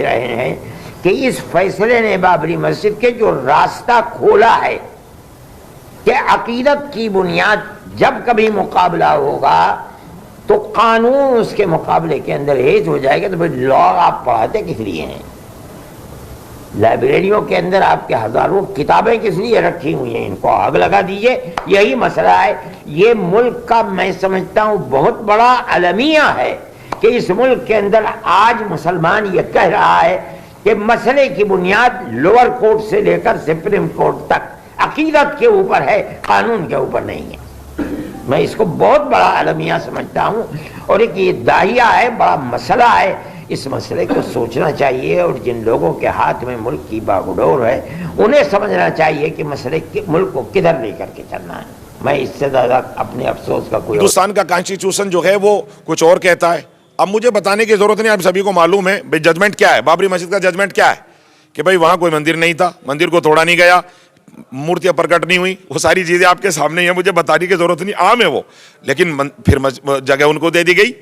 रहे हैं कि इस फैसले ने बाबरी मस्जिद के जो रास्ता खोला है कि अकीदत की बुनियाद जब कभी मुकाबला होगा तो कानून उसके मुकाबले के अंदर हेज हो जाएगा। तो भाई लॉ आप पढ़ाते किस लिए हैं? लाइब्रेरियों के अंदर आपके हजारों किताबें किस लिए रखी हुई हैं? इनको आग लगा दीजिए। यही मसला है। ये मुल्क का मैं समझता हूं बहुत बड़ा अलमिया है कि इस मुल्क के अंदर आज मुसलमान ये कह रहा है कि मसले की बुनियाद लोअर कोर्ट से लेकर सुप्रीम कोर्ट तक अकीदत के ऊपर है, कानून के ऊपर नहीं है। मैं इसको बहुत बड़ा अलमिया समझता हूं और एक ये दाहिया है, बड़ा मसला है। इस मसले को सोचना चाहिए और जिन लोगों के हाथ में मुल्क की बागडोर है उन्हें समझना चाहिए कि मसले मुल्क को किधर लेकर के चलना है। मैं इससे ज्यादा अपने अफसोस का कोई हिंदुस्तान का कॉन्स्टिट्यूशन जो है वो कुछ और कहता है। अब मुझे बताने की जरूरत नहीं, आप सभी को मालूम है भाई जजमेंट क्या है, बाबरी मस्जिद का जजमेंट क्या है कि भाई वहां कोई मंदिर नहीं था, मंदिर को तोड़ा नहीं गया, मूर्तियां प्रकट नहीं हुई, वो सारी चीजें आपके सामने है, मुझे बताने की जरूरत नहीं, आम है वो। लेकिन फिर जगह उनको दे दी गई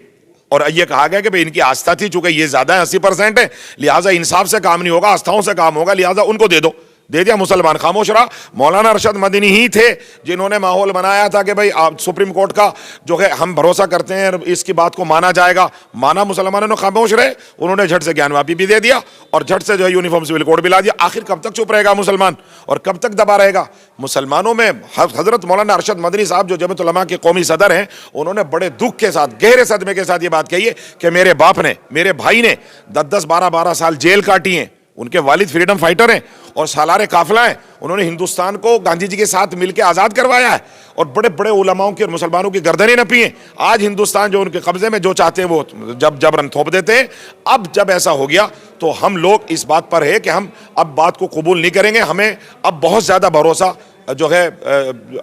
और ये कहा गया कि भाई इनकी आस्था थी, चूंकि ये ज्यादा है 80% है, लिहाजा इंसाफ से काम नहीं होगा, आस्थाओं से काम होगा, लिहाजा उनको दे दो। दे दिया, मुसलमान खामोश रहा। मौलाना अरशद मदनी ही थे जिन्होंने माहौल बनाया था कि भाई आप सुप्रीम कोर्ट का जो है हम भरोसा करते हैं, इसकी बात को माना जाएगा। माना, मुसलमानों ने खामोश रहे, उन्होंने झट से ज्ञानवापी भी दे दिया और झट से जो है यूनिफॉर्म सिविल कोड भी ला दिया। आखिर कब तक चुप रहेगा मुसलमान और कब तक दबा रहेगा? मुसलमानों में हजरत मौलाना अरशद मदनी साहब जो जमीयत उलमा के कौमी सदर हैं, उन्होंने बड़े दुख के साथ, गहरे सदमे के साथ ये बात कही है कि मेरे बाप ने, मेरे भाई ने 10-10, 12-12 साल जेल काटी हैं, उनके वालिद फ्रीडम फाइटर हैं और सालारे काफिला हैं, उन्होंने हिंदुस्तान को गांधी जी के साथ मिलकर आजाद करवाया है और बड़े बड़े उलमाओं की और मुसलमानों की गर्दनें नपी हैं। आज हिंदुस्तान जो उनके कब्जे में जो चाहते हैं वो जबरन थोप देते हैं। अब जब ऐसा हो गया तो हम लोग इस बात पर है कि हम अब बात को कबूल नहीं करेंगे। हमें अब बहुत ज्यादा भरोसा जो है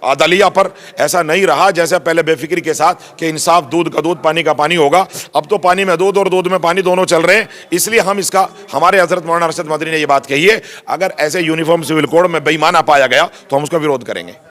अदलिया पर ऐसा नहीं रहा जैसे पहले बेफिक्री के साथ कि इंसाफ दूध का दूध पानी का पानी होगा। अब तो पानी में दूध और दूध में पानी दोनों चल रहे हैं। इसलिए हम इसका, हमारे हजरत मौलाना अरशद मदनी ने ये बात कही है, अगर ऐसे यूनिफॉर्म सिविल कोड में बेईमाना पाया गया तो हम उसका विरोध करेंगे।